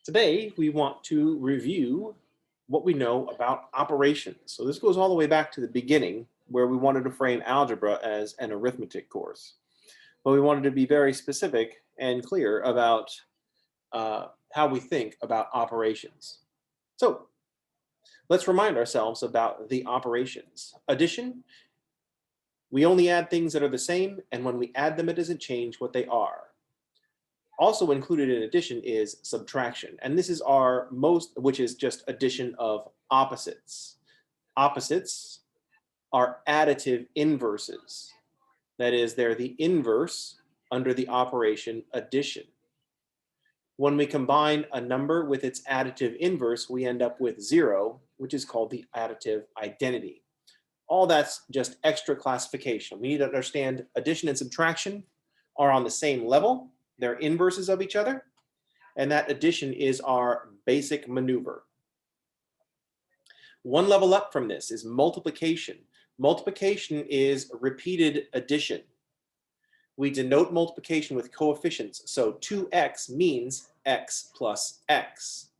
Today, we want to review what we know about operations. So this goes all the way back to the beginning where we wanted to frame algebra as an arithmetic course. But we wanted to be very specific and clear about how we think about operations. So let's remind ourselves about the operations. Addition, we only add things that are the same, and when we add them, it doesn't change what they are. Also included in addition is subtraction, and this is which is just addition of opposites. Opposites are additive inverses. That is, they're the inverse under the operation addition. When we combine a number with its additive inverse, we end up with 0, which is called the additive identity. All that's just extra classification. We need to understand addition and subtraction are on the same level. They're inverses of each other, and that addition is our basic maneuver. One level up from this is multiplication. Multiplication is repeated addition. We denote multiplication with coefficients, so 2x means x plus x.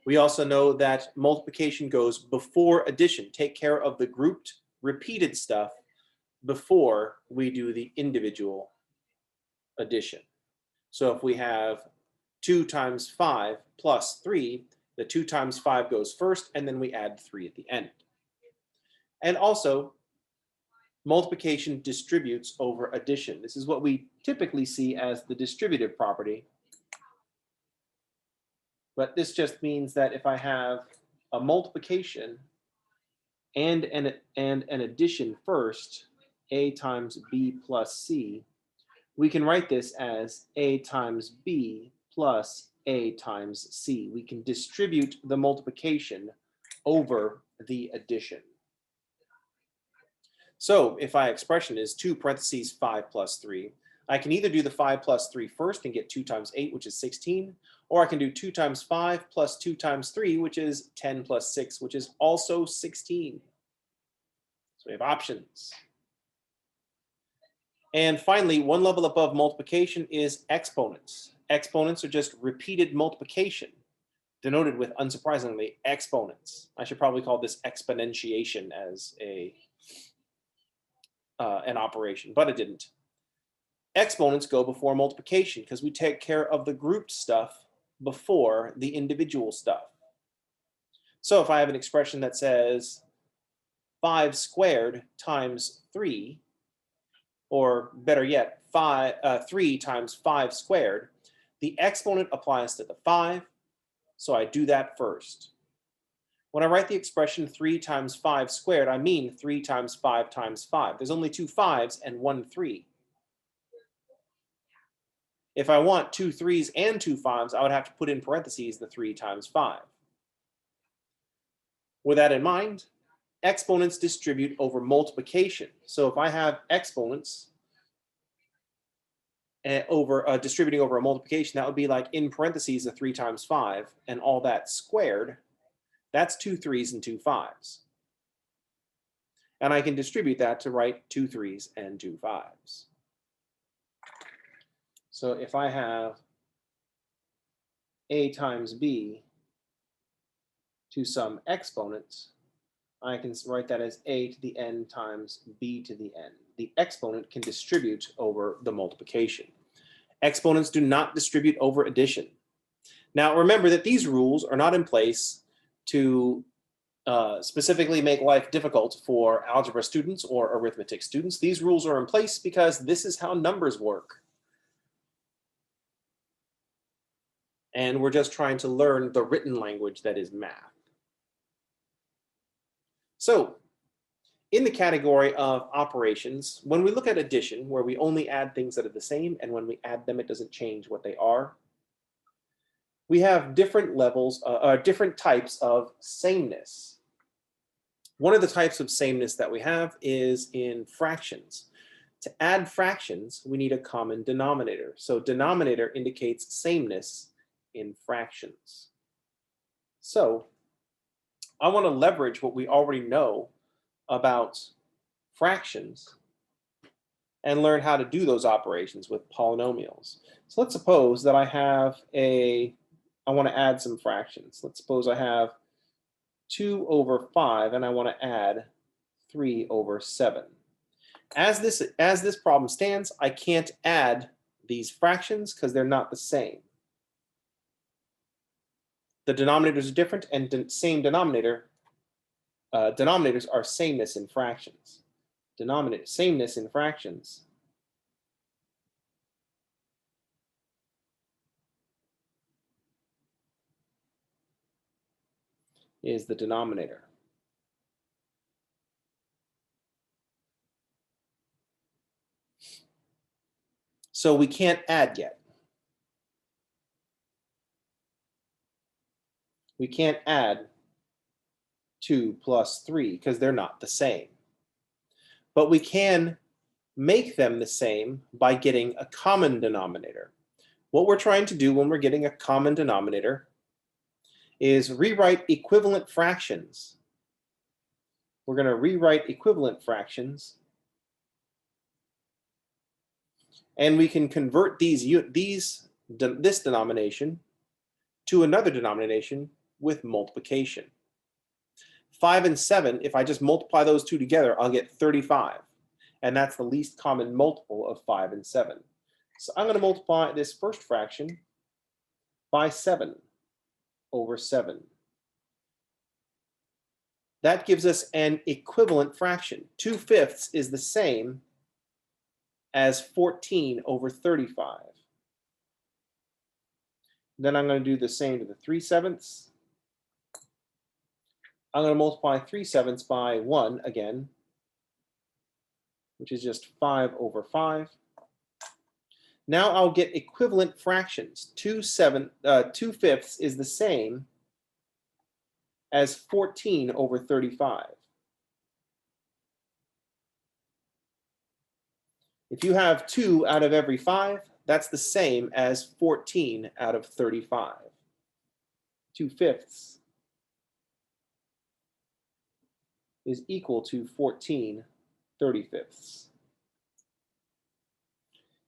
We also know that multiplication goes before addition. Take care of the grouped repeated stuff before we do the individual addition. So if we have 2 times 5 plus 3, the 2 times 5 goes first, and then we add 3 at the end. And also, multiplication distributes over addition. This is what we typically see as the distributive property. But this just means that if I have a multiplication and an addition first, a times b plus c, we can write this as a times b plus a times c. We can distribute the multiplication over the addition. So if my expression is 2 parentheses 5 plus 3, I can either do the 5 plus 3 first and get 2 times 8, which is 16, or I can do 2 times 5 plus 2 times 3, which is 10 plus 6, which is also 16. So we have options. And finally, one level above multiplication is exponents. Exponents are just repeated multiplication, denoted with, unsurprisingly, exponents. I should probably call this exponentiation as an operation, but it didn't. Exponents go before multiplication because we take care of the grouped stuff before the individual stuff. So if I have an expression that says 5 squared times 3, or better yet, 3 times 5 squared, the exponent applies to the 5, so I do that first. When I write the expression 3 times 5 squared, I mean 3 times 5 times 5. There's only 2 5s and 1 3. If I want 2 3s and 2 5s, I would have to put in parentheses the 3 times 5. With that in mind, exponents distribute over multiplication. So if I have exponents distributing over a multiplication, that would be like in parentheses the 3 times 5 and all that squared. That's 2 3s and 2 5s. And I can distribute that to write 2 3s and 2 5s. So if I have a times b to some exponents, I can write that as a to the n times b to the n. The exponent can distribute over the multiplication. Exponents do not distribute over addition. Now remember that these rules are not in place to specifically make life difficult for algebra students or arithmetic students. These rules are in place because this is how numbers work. And we're just trying to learn the written language that is math. So in the category of operations, when we look at addition, where we only add things that are the same, and when we add them, it doesn't change what they are, we have different levels, different types of sameness. One of the types of sameness that we have is in fractions. To add fractions, we need a common denominator. So denominator indicates sameness in fractions. So I want to leverage what we already know about fractions and learn how to do those operations with polynomials. So let's suppose that I have a I want to add some fractions. Let's suppose I have 2 over 5 and I want to add 3 over 7. As this problem stands, I can't add these fractions because they're not the same. The denominators are different, and same denominator. Denominators are sameness in fractions. Sameness in fractions is the denominator. So we can't add yet. We can't add 2 plus 3 because they're not the same. But we can make them the same by getting a common denominator. What we're trying to do when we're getting a common denominator is rewrite equivalent fractions. We're going to rewrite equivalent fractions, and we can convert this denomination to another denomination with multiplication. 5 and 7, if I just multiply those two together, I'll get 35. And that's the least common multiple of 5 and 7. So I'm going to multiply this first fraction by 7 over 7. That gives us an equivalent fraction. 2/5 is the same as 14 over 35. Then I'm going to do the same to the 3/7. I'm going to multiply 3/7 by 1 again, which is just 5 over 5. Now I'll get equivalent fractions. 2/5 is the same as 14 over 35. If you have 2 out of every 5, that's the same as 14 out of 35. 2/5 is equal to 14 35ths.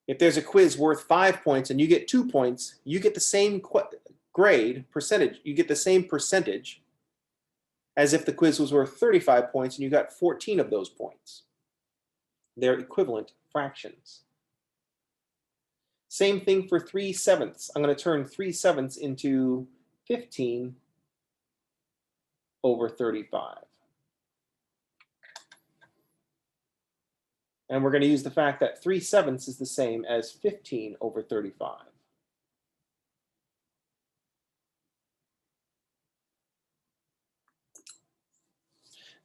If there's a quiz worth 5 points and you get 2 points, you get the same grade percentage. You get the same percentage as if the quiz was worth 35 points and you got 14 of those points. They're equivalent fractions. Same thing for 3/7. I'm going to turn 3/7 into 15 over 35. And we're going to use the fact that 3/7 is the same as 15 over 35.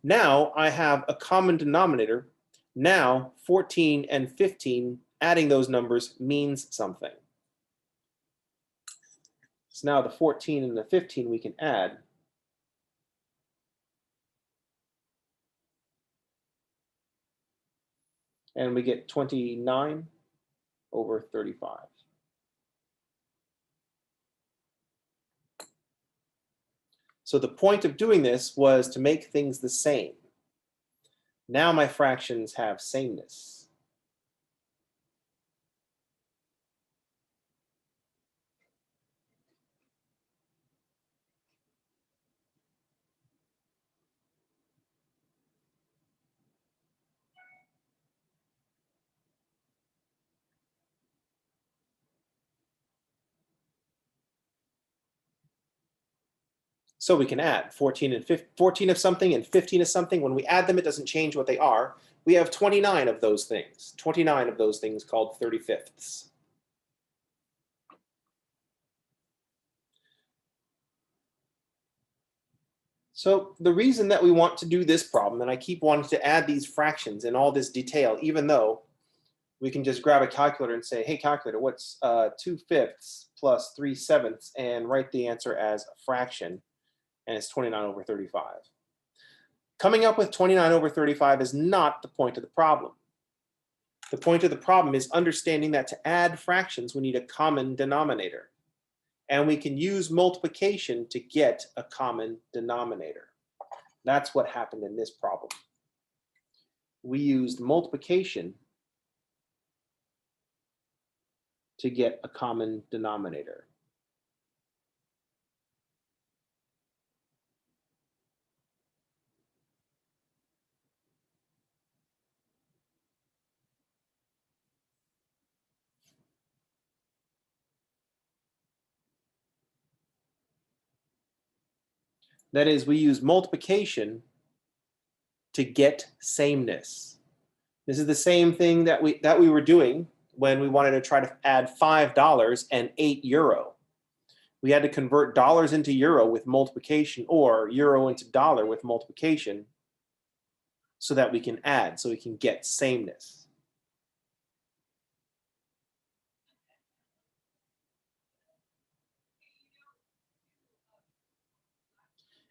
Now I have a common denominator. Now 14 and 15, adding those numbers means something. So now the 14 and the 15 we can add. And we get 29 over 35. So the point of doing this was to make things the same. Now my fractions have sameness. So we can add 14 of something and 15 of something. When we add them, it doesn't change what they are. We have 29 of those things. 29 of those things called 35ths. So the reason that we want to do this problem, and I keep wanting to add these fractions in all this detail, even though we can just grab a calculator and say, hey, calculator, what's 2/5 plus 3/7, and write the answer as a fraction, and it's 29 over 35. Coming up with 29 over 35 is not the point of the problem. The point of the problem is understanding that to add fractions, we need a common denominator. And we can use multiplication to get a common denominator. That's what happened in this problem. We used multiplication to get a common denominator. That is, we use multiplication to get sameness. This is the same thing that we were doing when we wanted to try to add $5 and €8. We had to convert dollars into euro with multiplication, or euro into dollar with multiplication, so that we can add, so we can get sameness.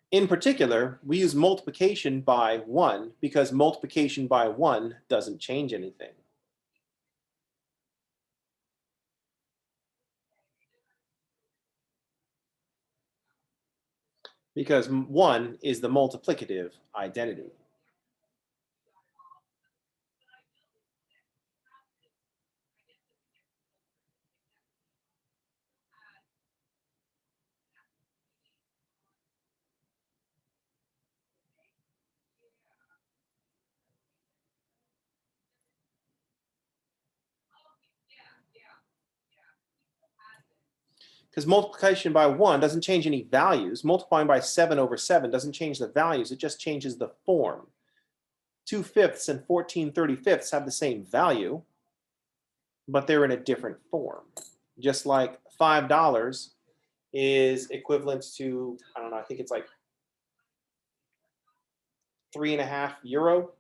In particular, we use multiplication by 1 because multiplication by 1 doesn't change anything. Because 1 is the multiplicative identity. Because multiplication by 1 doesn't change any values. Multiplying by 7 over 7 doesn't change the values, it just changes the form. 2/5 and 14/35 have the same value, but they're in a different form. Just like $5 is equivalent to, I don't know, I think it's like €3.50.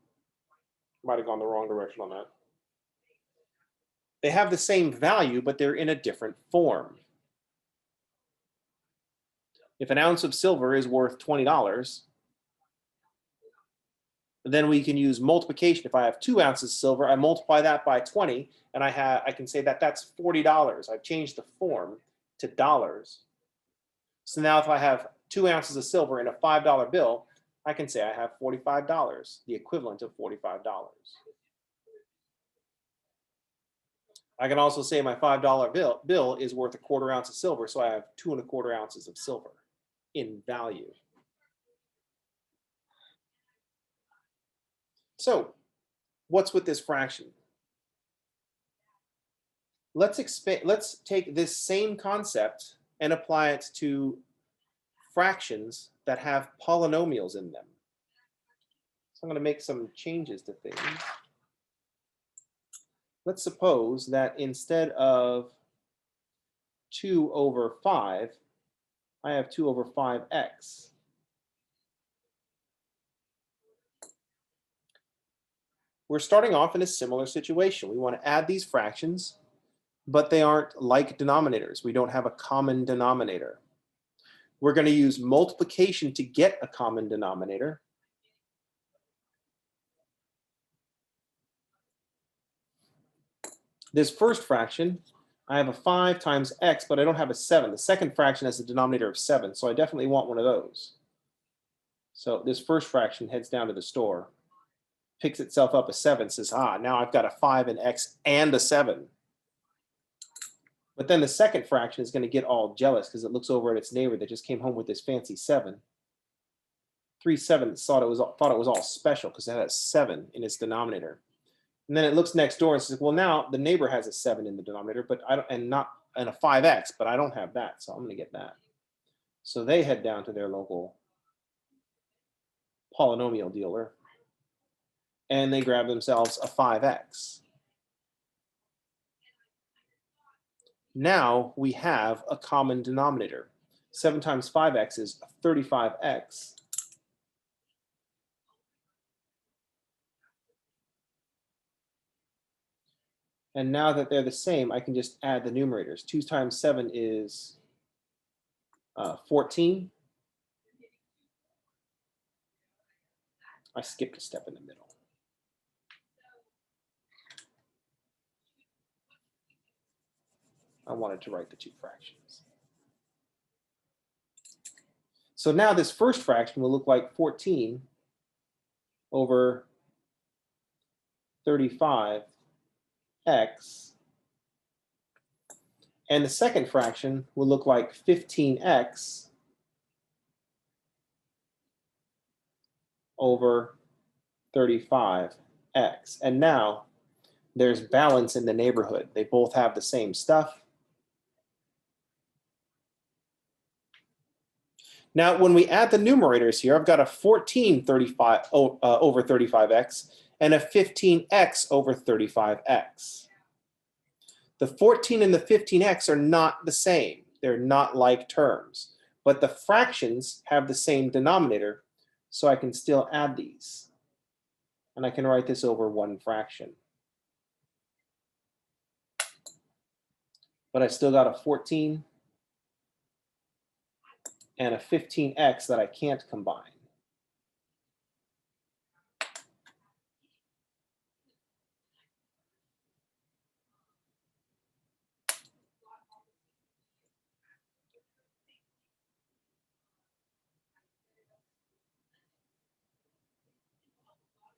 Might have gone the wrong direction on that. They have the same value, but they're in a different form. If an ounce of silver is worth $20, then we can use multiplication. If I have 2 ounces of silver, I multiply that by 20, and I can say that that's $40. I've changed the form to dollars. So now if I have 2 ounces of silver in a $5 bill, I can say I have $45, the equivalent of $45. I can also say my $5 bill is worth a 1/4 ounce of silver, so I have 2 1/4 ounces of silver in value. So what's with this fraction? Let's take this same concept and apply it to fractions that have polynomials in them. So I'm going to make some changes to things. Let's suppose that instead of 2 over 5, I have 2 over 5x. We're starting off in a similar situation. We want to add these fractions, but they aren't like denominators. We don't have a common denominator. We're going to use multiplication to get a common denominator. This first fraction, I have a 5 times x, but I don't have a 7. The second fraction has a denominator of 7, so I definitely want one of those. So this first fraction heads down to the store, picks itself up a 7, says, now I've got a 5 in x and a 7. But then the second fraction is going to get all jealous because it looks over at its neighbor that just came home with this fancy 7. 3 7 thought it was all special because it had a 7 in its denominator. And then it looks next door and says, well, now the neighbor has a 7 in the denominator, but I don't, and a 5x, but I don't have that, so I'm going to get that. So they head down to their local polynomial dealer, and they grab themselves a 5x. Now we have a common denominator. 7 times 5x is 35x. And now that they're the same, I can just add the numerators. 2 times 7 is 14. I skipped a step in the middle. I wanted to write the 2 fractions. So now this first fraction will look like 14 over 35x. And the second fraction will look like 15x over 35x. And now there's balance in the neighborhood. They both have the same stuff. Now, when we add the numerators here, I've got a 14 over 35x and a 15x over 35x. The 14 and the 15x are not the same. They're not like terms, but the fractions have the same denominator, so I can still add these. And I can write this over one fraction. But I still got a 14 and a 15x that I can't combine.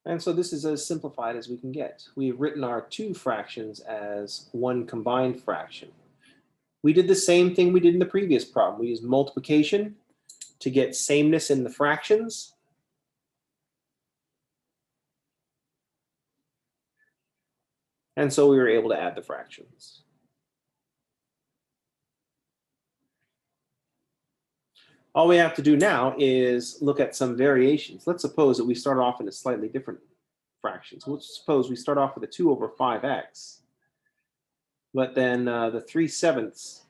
And so this is as simplified as we can get. We've written our two fractions as one combined fraction. We did the same thing we did in the previous problem. We used multiplication to get sameness in the fractions. And so we were able to add the fractions. All we have to do now is look at some variations. Let's suppose that we start off in a slightly different fraction. So let's suppose we start off with a 2 over 5x. But then the 3/7,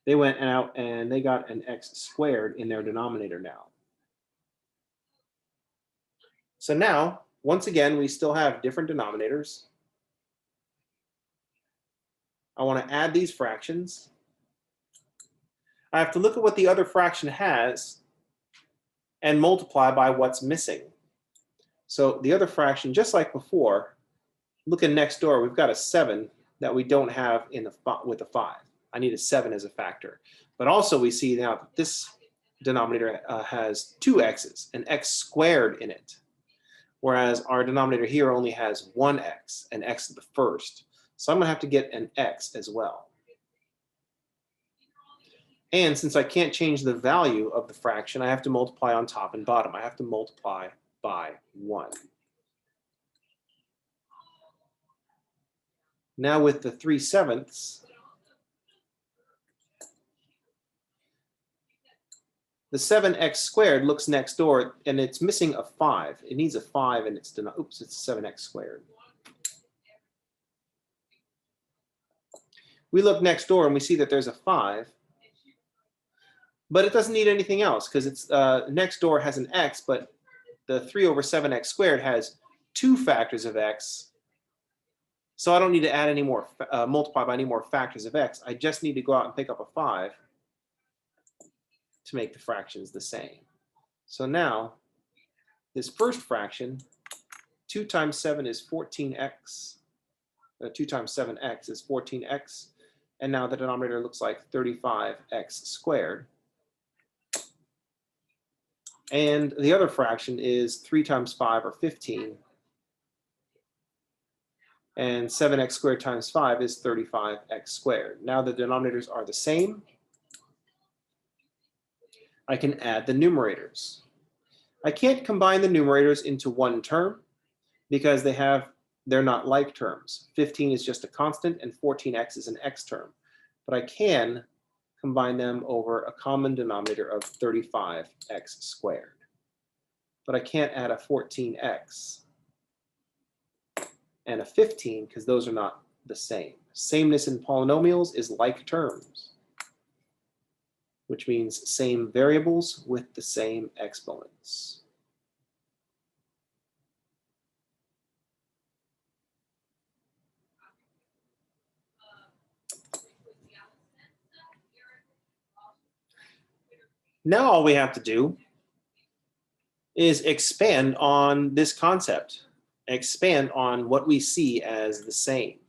they went out and they got an x squared in their denominator now. So now, once again, we still have different denominators. I want to add these fractions. I have to look at what the other fraction has and multiply by what's missing. So the other fraction, just like before, looking next door, we've got a 7 that we don't have in the with a 5. I need a 7 as a factor. But also we see now that this denominator has two x's, an x squared in it, whereas our denominator here only has one x, an x to the first. So I'm going to have to get an x as well. And since I can't change the value of the fraction, I have to multiply on top and bottom. I have to multiply by 1. Now with the 3/7, the 7x squared looks next door and it's missing a 5. It needs a 5 and it's, oops, it's 7x squared. We look next door and we see that there's a 5, but it doesn't need anything else because it's next door has an x, but the 3 over 7x squared has two factors of x. So I don't need to add any more, multiply by any more factors of x. I just need to go out and pick up a 5 to make the fractions the same. So now, this first fraction, 2 times 7 is 14x. 2 times 7x is 14x. And now the denominator looks like 35x squared. And the other fraction is 3 times 5, or 15. And 7x squared times 5 is 35x squared. Now the denominators are the same. I can add the numerators. I can't combine the numerators into one term because they're not like terms. 15 is just a constant and 14x is an x term. But I can combine them over a common denominator of 35x squared. But I can't add a 14x and a 15 because those are not the same. Sameness in polynomials is like terms, which means same variables with the same exponents. Now all we have to do is expand on this concept, expand on what we see as the same.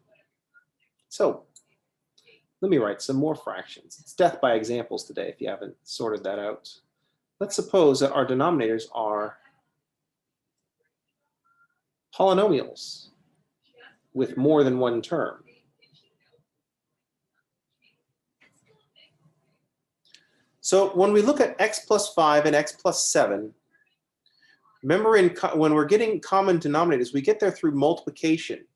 So let me write some more fractions. It's death by examples today if you haven't sorted that out. Let's suppose that our denominators are polynomials with more than one term. So when we look at x plus 5 and x plus 7, remember when we're getting common denominators, we get there through multiplication.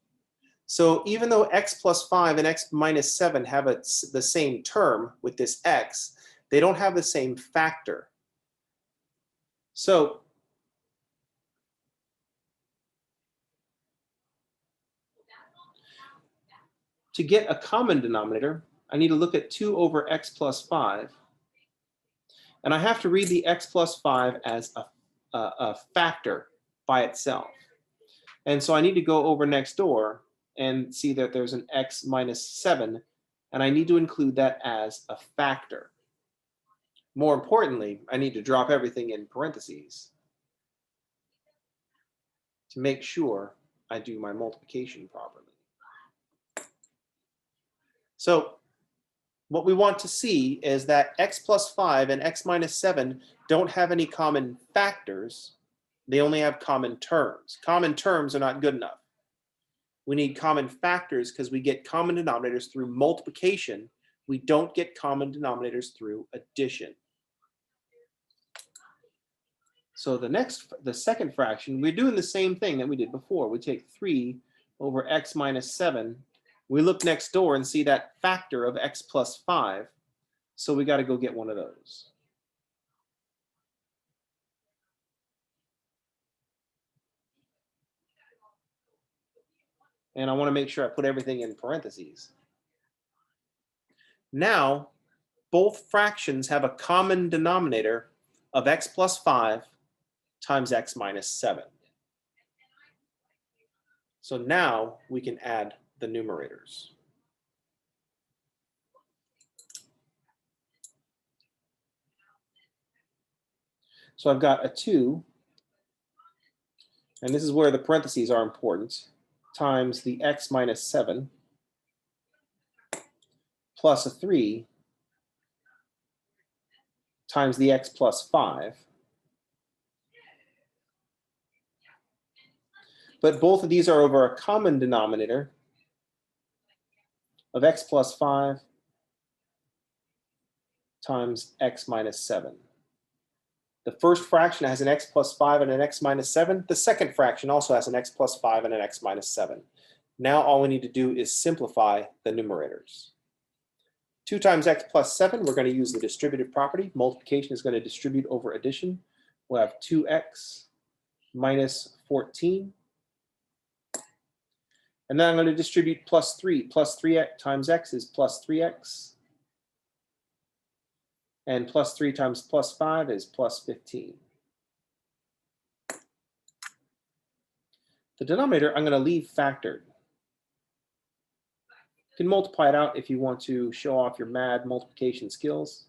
So even though x plus 5 and x minus 7 have the same term with this x, They don't have the same factor. So to get a common denominator, I need to look at 2 over x plus 5. And I have to read the x plus 5 as a factor by itself. And so I need to go over next door and see that there's an x minus 7, and I need to include that as a factor. More importantly, I need to drop everything in parentheses to make sure I do my multiplication properly. So what we want to see is that x plus 5 and x minus 7 don't have any common factors. They only have common terms. Common terms are not good enough. We need common factors because we get common denominators through multiplication. We don't get common denominators through addition. So the second fraction, we're doing the same thing that we did before. We take 3 over x minus 7. We look next door and see that factor of x plus 5. So we got to go get one of those. And I want to make sure I put everything in parentheses. Now, both fractions have a common denominator of x plus 5 times x minus 7. So now we can add the numerators. So I've got a 2, and this is where the parentheses are important, times the x minus 7 plus a 3 times the x plus 5. But both of these are over a common denominator of x plus 5 times x minus 7. The first fraction has an x plus 5 and an x minus 7. The second fraction also has an x plus 5 and an x minus 7. Now all we need to do is simplify the numerators. 2 times x plus 7, we're going to use the distributive property. Multiplication is going to distribute over addition. We'll have 2x minus 14. And then I'm going to distribute plus 3. Plus 3 times x is plus 3x. And plus 3 times plus 5 is plus 15. The denominator I'm going to leave factored. You can multiply it out if you want to show off your mad multiplication skills.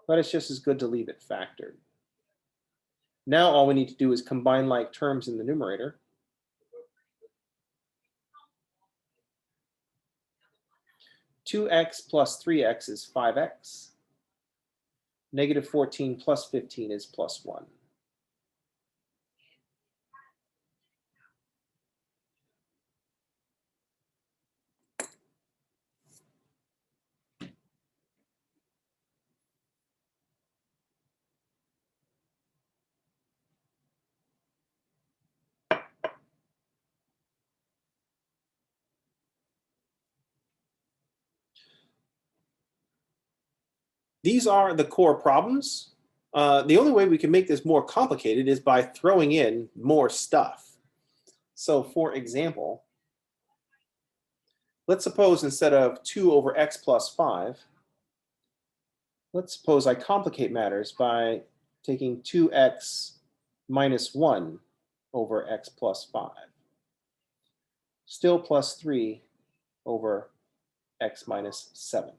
But it's just as good to leave it factored. Now all we need to do is combine like terms in the numerator. (2x plus 3x is 5x. Negative 14 plus 15 is plus 1. These are the core problems. The only way we can make this more complicated is by throwing in more stuff. So for example, let's suppose instead of 2 over x plus 5, let's suppose I complicate matters by taking 2x minus 1 over x plus 5. Still plus 3 over x minus 7.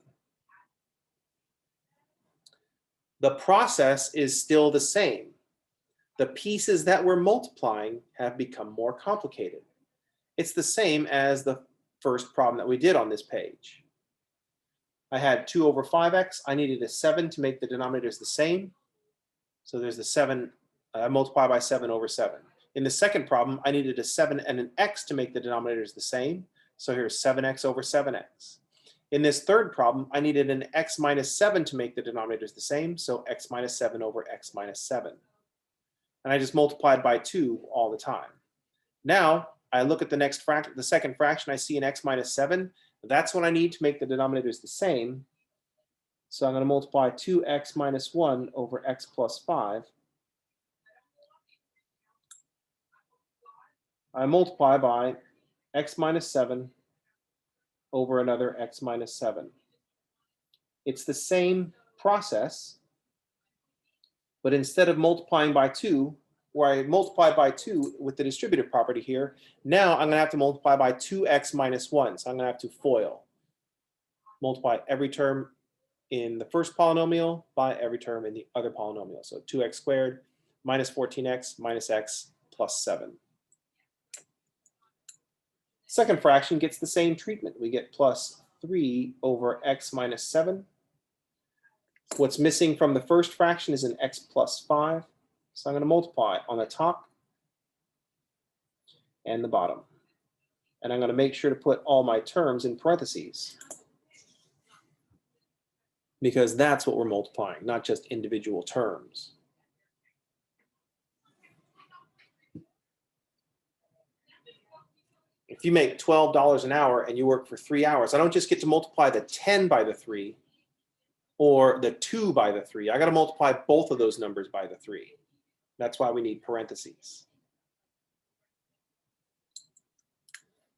The process is still the same. The pieces that we're multiplying have become more complicated. It's the same as the first problem that we did on this page. I had 2 over 5x. I needed a 7 to make the denominators the same. So there's the 7, I multiply by 7 over 7. In the second problem, I needed a 7 and an x to make the denominators the same. So here's 7x over 7x. In this third problem, I needed an x minus 7 to make the denominators the same, so x minus 7 over x minus 7. And I just multiplied by 2 all the time. Now, I look at the second fraction, I see an x minus 7. That's what I need to make the denominators the same. So I'm going to multiply 2x minus 1 over x plus 5. I multiply by x minus 7 over another x minus 7. It's the same process, but instead of multiplying by 2, where I multiply by 2 with the distributive property here, now I'm going to have to multiply by 2x minus 1. So I'm going to have to FOIL. Multiply every term in the first polynomial by every term in the other polynomial. So 2x squared minus 14x minus x plus 7. Second fraction gets the same treatment. We get plus 3 over x minus 7. What's missing from the first fraction is an x plus 5. So I'm going to multiply on the top and the bottom. And I'm going to make sure to put all my terms in parentheses, because that's what we're multiplying, not just individual terms. If you make $12 an hour and you work for 3 hours, I don't just get to multiply the 10 by the 3 or the 2 by the 3. I got to multiply both of those numbers by the 3. That's why we need parentheses.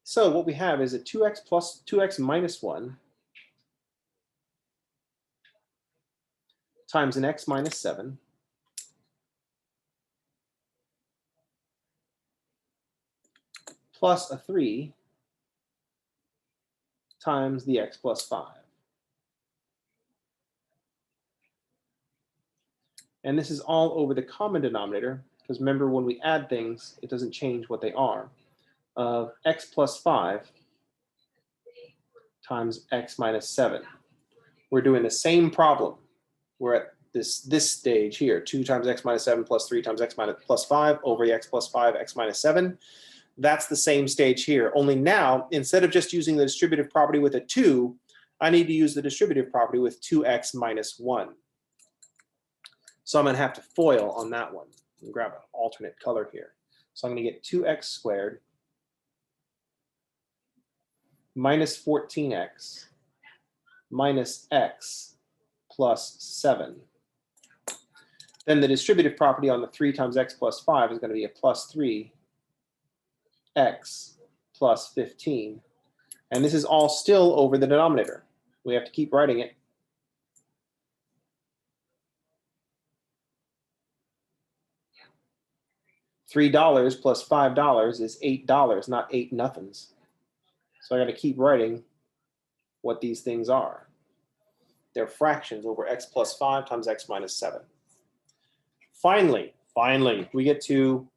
So what we have is a 2x plus 2x minus 1 times an x minus 7 plus a 3 times the x plus 5. And this is all over the common denominator, because remember, when we add things, it doesn't change what they are, of x plus 5 times x minus 7. We're doing the same problem. We're at this stage here, 2 times x minus 7 plus 3 times x minus plus 5 over x plus 5, x minus 7. That's the same stage here, only now, instead of just using the distributive property with a 2, I need to use the distributive property with 2x minus 1. So I'm going to have to FOIL on that one and grab an alternate color here. So I'm going to get 2x squared minus 14x minus x plus 7. Then the distributive property on the 3 times x plus 5 is going to be a plus 3x plus 15. And this is all still over the denominator. We have to keep writing it. $3 plus $5 is $8, not 8 nothings. So I got to keep writing what these things are. They're fractions over x plus 5 times x minus 7. Finally, we get to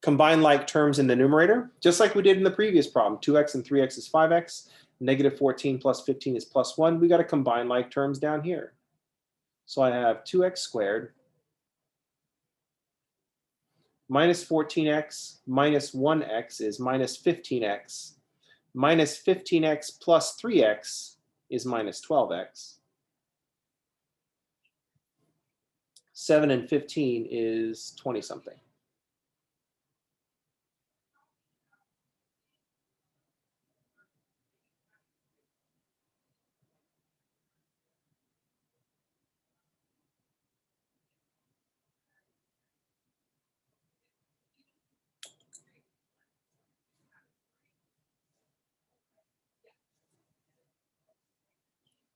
combine like terms in the numerator, just like we did in the previous problem. 2x and 3x is 5x. Negative 14 plus 15 is plus 1. We got to combine like terms down here. So I have 2x squared minus 14x minus 1x is minus 15x. Minus 15x plus 3x is minus 12x. 7 and 15 is 20 something.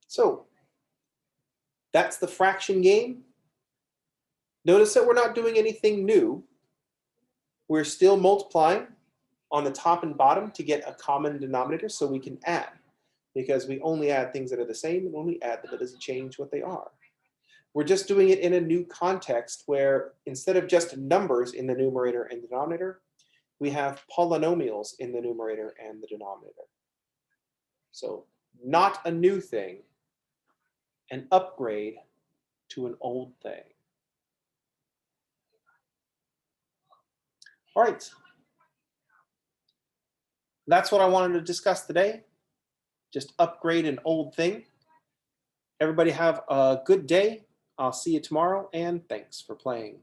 So that's the fraction game. Notice that we're not doing anything new. We're still multiplying on the top and bottom to get a common denominator so we can add, because we only add things that are the same, and when we add them, it doesn't change what they are. We're just doing it in a new context where instead of just numbers in the numerator and denominator, we have polynomials in the numerator and the denominator. So not a new thing, an upgrade to an old thing. All right. That's what I wanted to discuss today. Just upgrade an old thing. Everybody have a good day. I'll see you tomorrow, and thanks for playing.